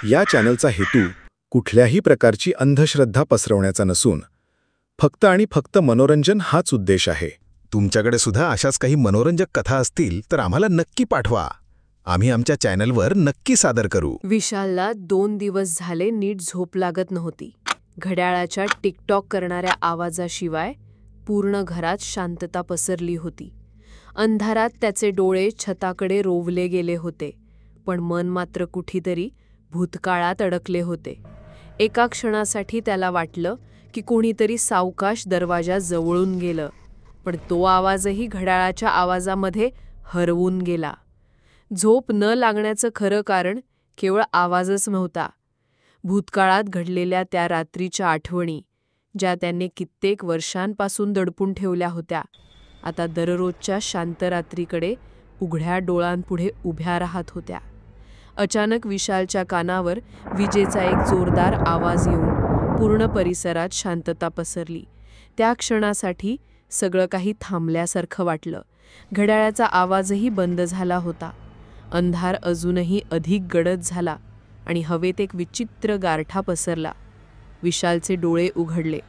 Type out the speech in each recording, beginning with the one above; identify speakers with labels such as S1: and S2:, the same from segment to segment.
S1: या चॅनलचा हेतू कुठल्याही प्रकारची अंधश्रद्धा पसरवण्याचा नसून फक्त आणि फक्त मनोरंजन हाच उद्देश आहे.
S2: तुमच्याकडे सुद्धा अशाच काही मनोरंजक कथा असतील तर आम्हाला नक्की पाठवा. आम्ही आमच्या चॅनलवर नक्की सादर करू.
S3: विशालला 2 दिवस झाले नीट झोप लागत नव्हती. घड्याळाच्या टिकटॉक करणाऱ्या आवाजाशिवाय पूर्ण घरात शांतता पसरली होती. अंधारात त्याचे डोळे छताकडे रोवले गेले होते, पण मन मात्र कुठेतरी भूतकाळात अडकले होते. एका क्षणासाठी त्याला वाटलं की कोणीतरी सावकाश दरवाजा जवळून गेलं, पण तो आवाजही घड्याळाच्या आवाजामध्ये हरवून गेला. झोप न लागण्याचं खरं कारण केवळ आवाजच नव्हता. भूतकाळात घडलेल्या त्या रात्रीच्या आठवणी, ज्या त्यांनी कित्येक वर्षांपासून दडपून ठेवल्या होत्या, आता दररोजच्या शांत रात्रीकडे उघड्या डोळ्यांपुढे उभ्या राहत होत्या. अचानक विशालच्या कानावर विजेचा एक जोरदार आवाज येऊन पूर्ण परिसरात शांतता पसरली. त्या क्षणासाठी सगळं काही थांबल्यासारखं वाटलं. घड्याळाचा आवाजही बंद झाला होता. अंधार अजूनही अधिक गडद झाला आणि हवेत एक विचित्र गारठा पसरला. विशालचे डोळे उघडले.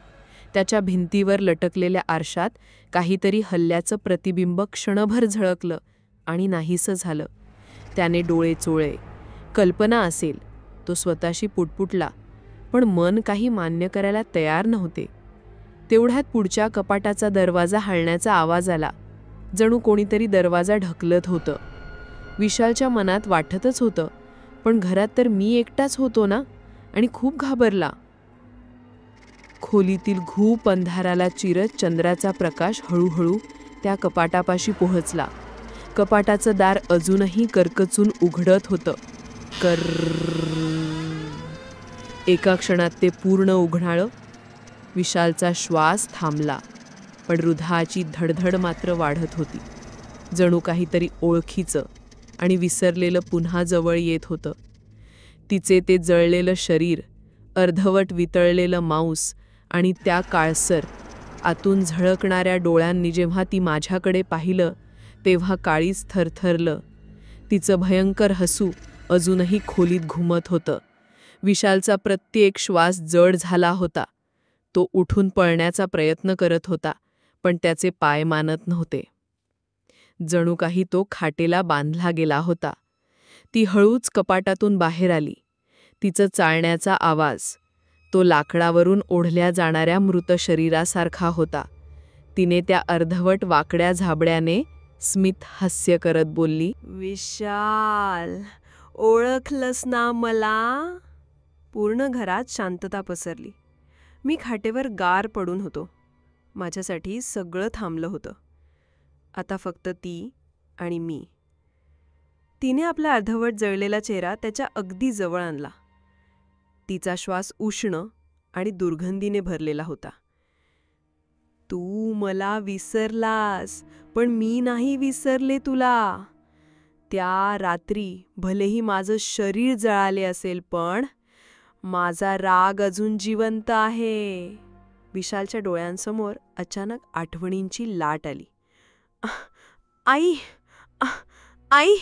S3: त्याच्या भिंतीवर लटकलेल्या आरशात काहीतरी हल्ल्याचं प्रतिबिंब क्षणभर झळकलं आणि नाहीसं झालं. त्याने डोळे चोळले. कल्पना असेल, तो स्वतःशी पुटपुटला, पण मन काही मान्य करायला तयार नव्हते. तेवढ्यात पुढच्या कपाटाचा दरवाजा हलण्याचा आवाज आला. जणू कोणीतरी दरवाजा ढकलत होतं. विशालच्या मनात वाटतच होतं, पण घरात तर मी एकटाच होतो ना, आणि खूप घाबरला. खोलीतील घूप अंधाराला चिरत चंद्राचा प्रकाश हळूहळू त्या कपाटापाशी पोहोचला. कपाटाचं दार अजूनही करकचून उघडत होतं. एका क्षणात ते पूर्ण उघडाळं. विशालचा श्वास थांबला, पण हृदयाची धडधड मात्र वाढत होती. जणू काहीतरी ओळखीचं आणि विसरलेलं पुन्हा जवळ येत होतं. तिचे ते जळलेलं शरीर, अर्धवट वितळलेलं मांस आणि त्या काळसर, आतून झळकणाऱ्या डोळ्यांनी जेव्हा ती माझ्याकडे पाहिलं, तेव्हा काळीच थरथरलं. तिचं भयंकर हसू अजूनही खोलीत घुमत होतं. विशालचा प्रत्येक श्वास जड झाला होता. तो उठून पळण्याचा प्रयत्न करत होता, पण त्याचे पाय मानत नव्हते. जणू काही तो खाटेला बांधला गेला होता. ती हळूच कपाटातून बाहेर आली. तिचं चालण्याचा आवाज, तो लाकडावरून ओढल्या जाणाऱ्या मृत शरीरासारखा होता. तिने त्या अर्धवट वाकड्या झाबड्याने स्मित हास्य करत बोलली, "विशाल, ओळखलंस ना मला?" पूर्ण घरात शांतता पसरली. मी खाटेवर गार पडून होतो. माझ्यासाठी सगळं थांबलं होतं. आता फक्त ती आणि मी. तिने आपला अर्धवट जळलेला चेहरा त्याच्या अगदी जवळ आणला. तिचा श्वास उष्ण आणि दुर्गंधीने भरलेला होता. "तू मला विसरलास, पण मी नाही विसरले तुला. त्या रात्री भलेही माझं शरीर जळाले असेल, पण माझा राग अजून जिवंत आहे." विशालच्या डोळ्यांसमोर अचानक आठवणींची लाट आली. "आई, आई!"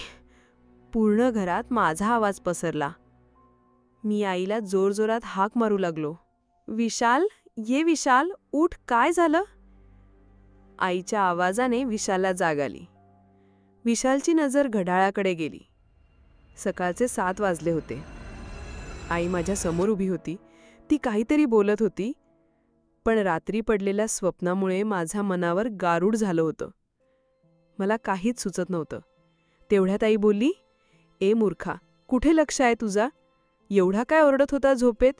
S3: पूर्ण घरात माझा आवाज पसरला. मी आईला जोरजोरात हाक मारू लागलो. "विशाल, ये विशाल, उठ, काय झालं?" आईच्या आवाजाने विशालला जाग आली. विशालची नजर घड्याळाकडे गेली. सकाळचे 7 वाजले होते. आई माझ्या समोर उभी होती. ती काहीतरी बोलत होती, पण रात्री पडलेल्या स्वप्नामुळे माझ्या मनावर गारूड झालं होतं. मला काहीच सुचत नव्हतं. तेवढ्यात आई बोलली, "ए मूर्खा, कुठे लक्ष आहे तुझा? एवढा काय ओरडत होता झोपेत?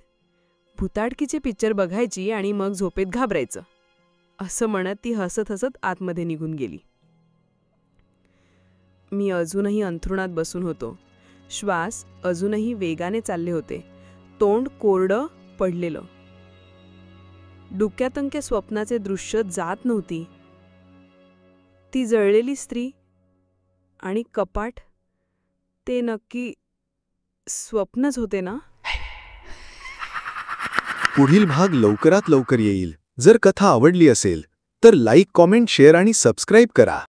S3: भुताटकीचे पिक्चर बघायची आणि मग झोपेत घाबरायचं." असं म्हणत ती हसत हसत आतमध्ये निघून गेली. मी अजूनही अंथरुणात बसून होतो. श्वास अजूनही वेगाने चालले होते. तोंड कोरडं पडलेलं. डोक्यातंके स्वप्नाचे दृश्य जात नव्हती. ती जळलेली स्त्री आणि कपाट, ते नक्की स्वप्नच होते ना?
S1: पुढील भाग लवकरात लवकर येईल. जर कथा आवडली असेल तर लाईक, कॉमेंट, शेअर आणि सबस्क्राईब करा.